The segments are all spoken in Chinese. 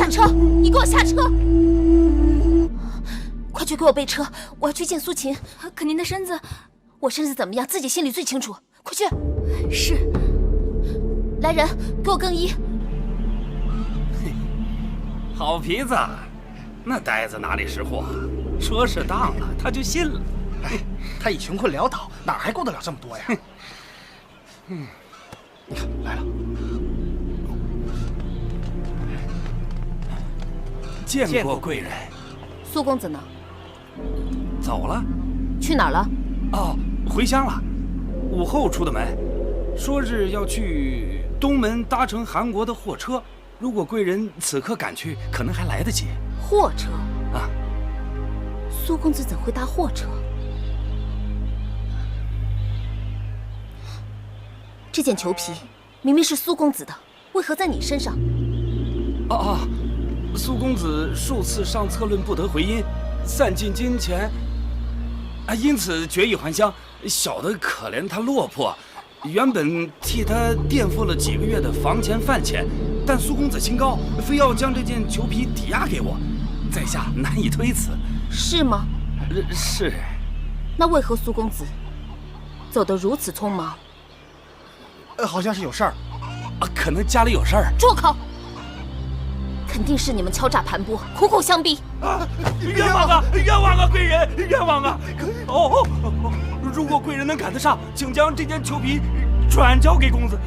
下车！你给我下车！快去给我备车，我要去见苏秦。可您的身子……我身子怎么样，自己心里最清楚。快去！是。来人，给我更衣。好皮子，那呆子哪里识货？说是当了，他就信了。哎，他已穷困潦倒，哪还顾得了这么多呀？你看来了。见过贵人。苏公子呢？走了。去哪儿了？哦，回乡了。午后出的门，说是要去东门搭乘韩国的货车。如果贵人此刻赶去，可能还来得及。货车啊？苏公子怎会搭货车？这件裘皮明明是苏公子的，为何在你身上？苏公子数次上策论不得回音，散尽金钱，因此决意还乡。小的可怜他落魄，原本替他垫付了几个月的房钱饭钱，但苏公子清高，非要将这件裘皮抵押给我，在下难以推辞。是吗？是。那为何苏公子走得如此匆忙？好像是有事儿。可能家里有事儿。住口！肯定是你们敲诈盘剥，苦苦相逼。冤枉啊！冤枉啊！贵人，冤枉啊！如果贵人能赶得上，请将这件裘皮转交给公子。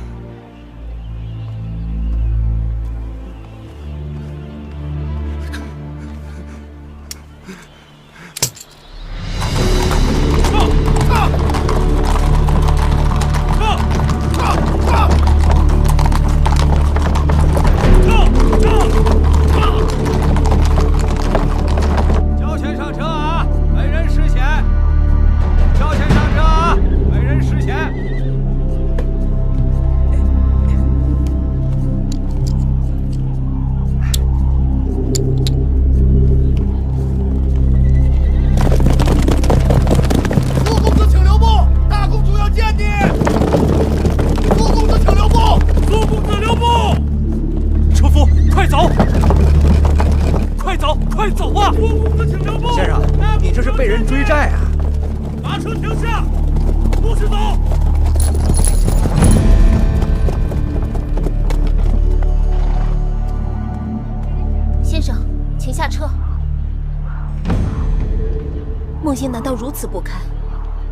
梦仙难道如此不堪？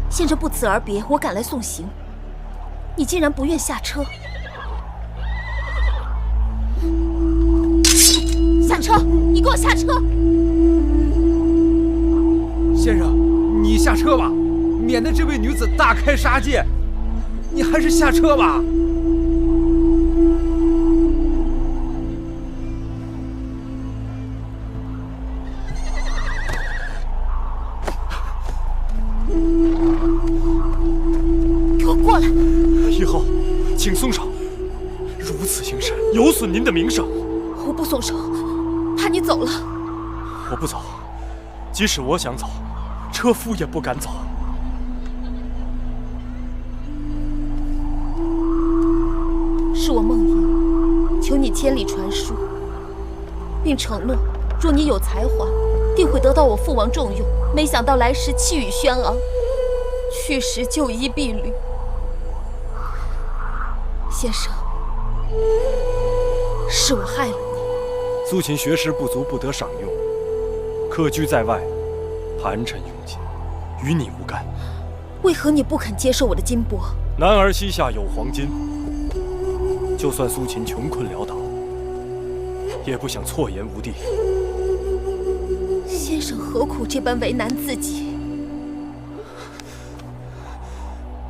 先生不辞而别，我赶来送行，你竟然不愿下车？下车！你给我下车！先生，你下车吧，免得这位女子大开杀戒。你还是下车吧。过来！以后，请松手，如此行事有损您的名声。我不松手，怕你走了。我不走，即使我想走，车夫也不敢走。是我梦萦，求你千里传书，并承诺，若你有才华，定会得到我父王重用。没想到来时气宇轩昂，去时就衣敝履。先生，是我害了你。苏秦学识不足，不得赏用，客居在外，盘缠用尽，与你无干。为何你不肯接受我的金帛？男儿膝下有黄金，就算苏秦穷困潦倒，也不想错言无地。先生何苦这般为难自己？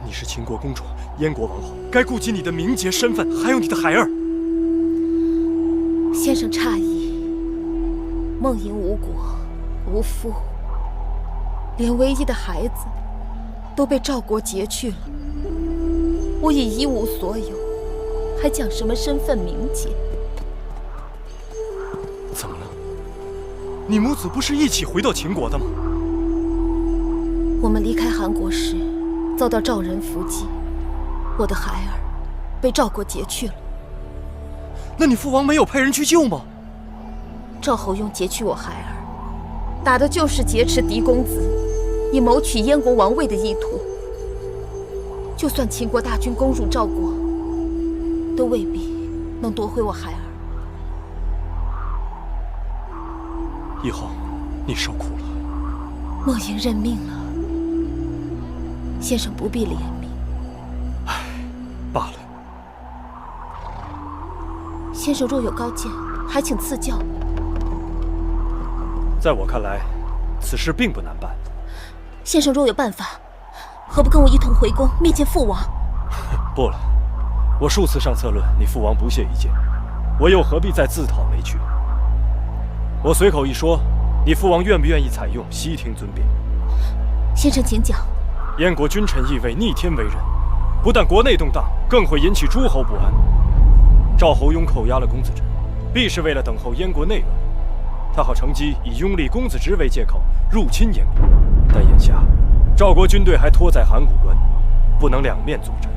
你是秦国公主，燕国王后，该顾及你的名节身份，还有你的孩儿。先生诧异，梦萦无国无父，连唯一的孩子都被赵国劫去了。我已一无所有，还讲什么身份名节？怎么了？你母子不是一起回到秦国的吗？我们离开韩国时，遭到赵人伏击，我的孩儿被赵国劫去了。那你父王没有派人去救吗？赵侯雍劫取我孩儿，打的就是劫持嫡公子，以谋取燕国王位的意图。就算秦国大军攻入赵国，都未必能夺回我孩儿。义后，你受苦了。莫言认命了，先生不必怜悯。唉，罢了。先生若有高见，还请赐教。在我看来，此事并不难办。先生若有办法，何不跟我一同回宫面见父王？不了，我数次上策论，你父王不屑一见，我又何必再自讨没趣？我随口一说，你父王愿不愿意采用，悉听尊便。先生请讲。燕国君臣易位，逆天为人，不但国内动荡，更会引起诸侯不安。赵侯雍扣押了公子职，必是为了等候燕国内乱，他好乘机以拥立公子职为借口入侵燕国。但眼下，赵国军队还拖在函谷关，不能两面作战，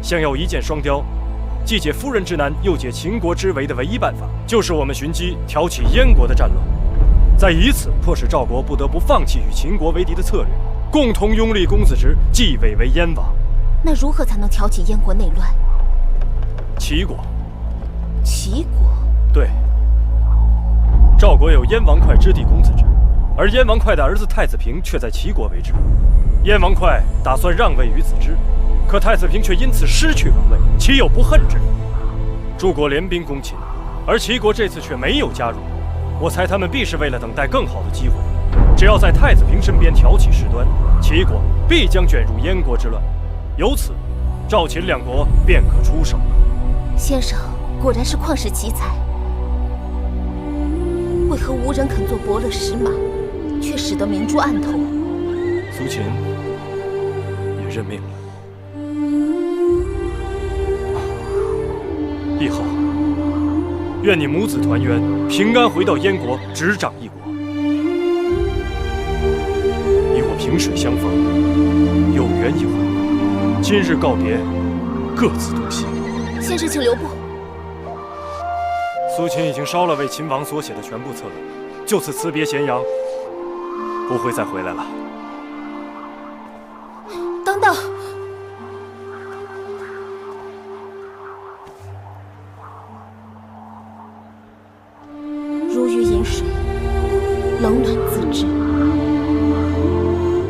想要一箭双雕，既解夫人之难，又解秦国之围的唯一办法，就是我们寻机挑起燕国的战乱，再以此迫使赵国不得不放弃与秦国为敌的策略，共同拥立公子职继位为燕王。那如何才能挑起燕国内乱？齐国。齐国？对。赵国有燕王哙之弟公子职，而燕王哙的儿子太子平却在齐国为质。燕王哙打算让位于子之，可太子平却因此失去王位，岂有不恨之理？诸国联兵攻秦，而齐国这次却没有加入。我猜他们必是为了等待更好的机会，只要在太子平身边挑起事端，齐国必将卷入燕国之乱，由此，赵秦两国便可出手了。先生果然是旷世奇才，为何无人肯做伯乐石马，却使得明珠暗投？苏秦也认命了。义后，愿你母子团圆，平安回到燕国，执掌一国。你我萍水相逢，有缘一回，今日告别，各自东西。先生请留步。苏秦已经烧了为秦王所写的全部策论，就此辞别咸阳，不会再回来了。等等。如鱼饮水，冷暖自知。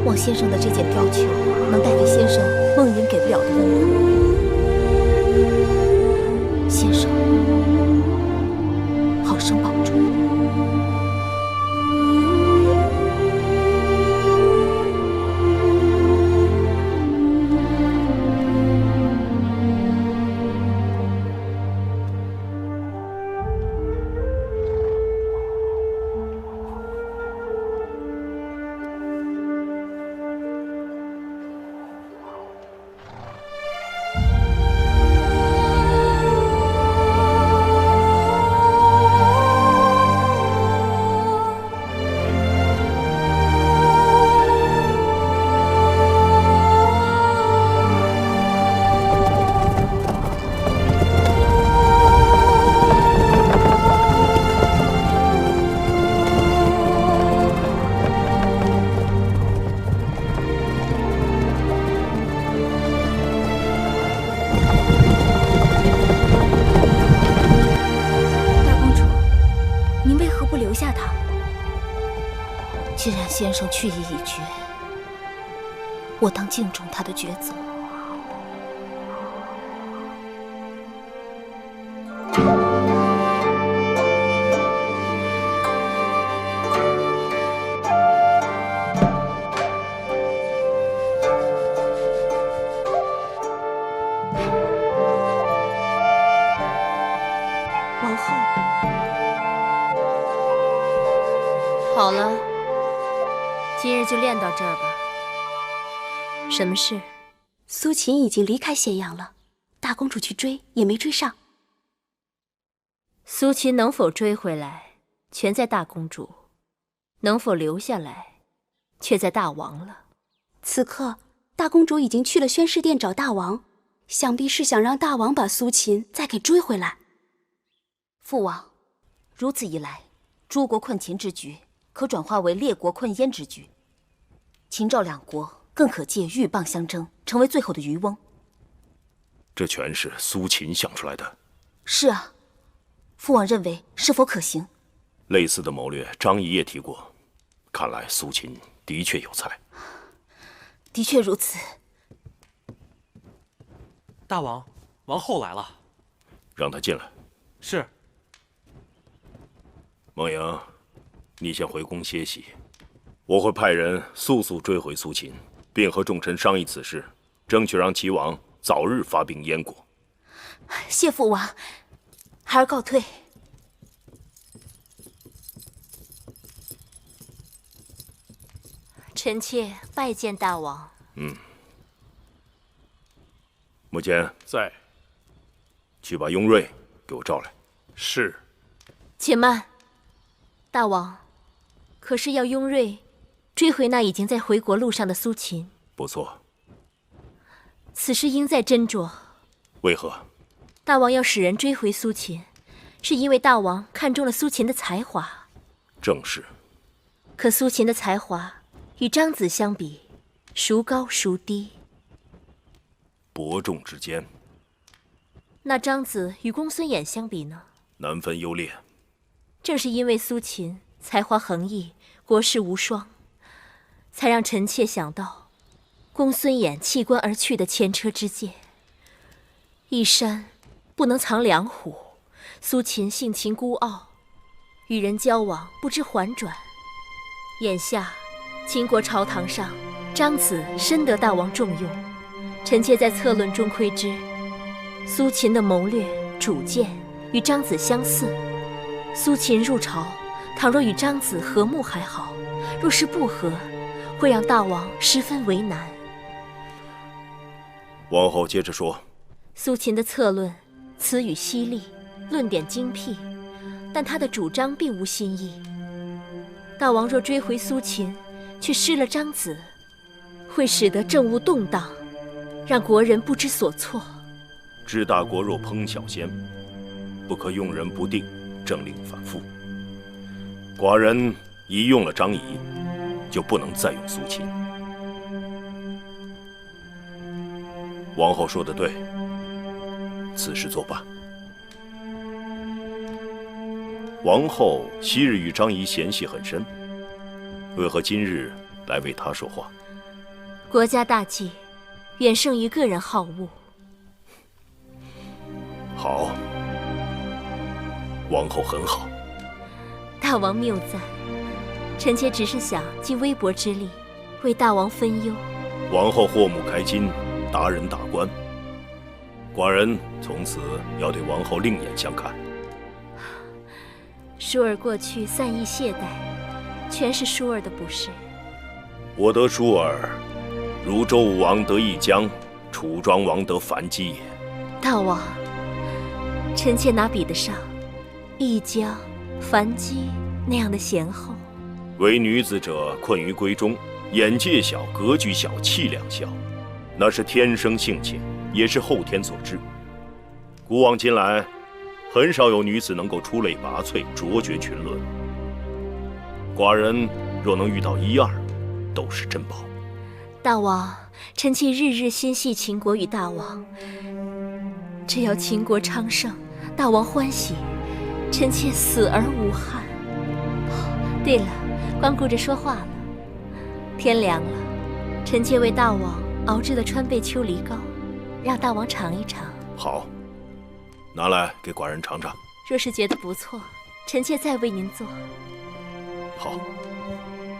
望先生的这件貂裘能带给先生梦魇给不了的温暖。先生，好生保重。既然先生去意已决，我当敬重他的抉择。王后，好了，今日就练到这儿吧。什么事？苏秦已经离开咸阳了，大公主去追也没追上。苏秦能否追回来，全在大公主；能否留下来，却在大王了。此刻，大公主已经去了宣室殿找大王，想必是想让大王把苏秦再给追回来。父王，如此一来，诸国困秦之局可转化为列国困燕之局，秦赵两国更可借鹬蚌相争，成为最后的渔翁。这全是苏秦想出来的。是啊，父王认为是否可行？类似的谋略，张仪也提过。看来苏秦的确有才。的确如此。大王，王后来了。让他进来。是。孟莹，你先回宫歇息，我会派人速速追回苏秦，并和众臣商议此事，争取让齐王早日发兵燕国。谢父王，孩儿告退。臣妾拜见大王。穆坚在。去把雍瑞给我召来。是。且慢，大王，可是要雍瑞追回那已经在回国路上的苏秦？不错。此事应在斟酌。为何？大王要使人追回苏秦，是因为大王看中了苏秦的才华。正是。可苏秦的才华与张子相比，孰高孰低？伯仲之间。那张子与公孙衍相比呢？难分优劣。正是因为苏秦才华横溢，国士无双，才让臣妾想到公孙衍弃官而去的前车之鉴。一山不能藏两虎，苏秦性情孤傲，与人交往不知缓转。眼下秦国朝堂上，张子深得大王重用，臣妾在策论中窥知，苏秦的谋略主见与张子相似。苏秦入朝，倘若与张子和睦还好，若是不和，会让大王十分为难。王后接着说。苏秦的策论词语犀利，论点精辟，但他的主张并无新意。大王若追回苏秦，却失了张子，会使得政务动荡，让国人不知所措。治大国若烹小鲜，不可用人不定，政令反复。寡人一用了张仪，就不能再用苏秦。王后说得对，此事作罢。王后昔日与张仪嫌隙很深，为何今日来为他说话？国家大计，远胜于个人好恶。好，王后很好。大王谬赞，臣妾只是想尽微薄之力，为大王分忧。王后祸目开金，达人大官，寡人从此要对王后另眼相看。舒儿过去散逸懈怠，全是舒儿的不是。我得舒儿，如周武王得一江，楚庄王得樊姬也。大王，臣妾哪比得上一江、樊姬那样的贤后？为女子者，困于闺中，眼界小，格局小，气量小，那是天生性情，也是后天所致。古往今来，很少有女子能够出类拔萃，卓绝群伦。寡人若能遇到一二，都是珍宝。大王，臣妾日日心系秦国与大王，只要秦国昌盛，大王欢喜，臣妾死而无憾。对了，光顾着说话了。天凉了，臣妾为大王熬制了川贝秋梨膏，让大王尝一尝。好，拿来给寡人尝尝。若是觉得不错，臣妾再为您做。好。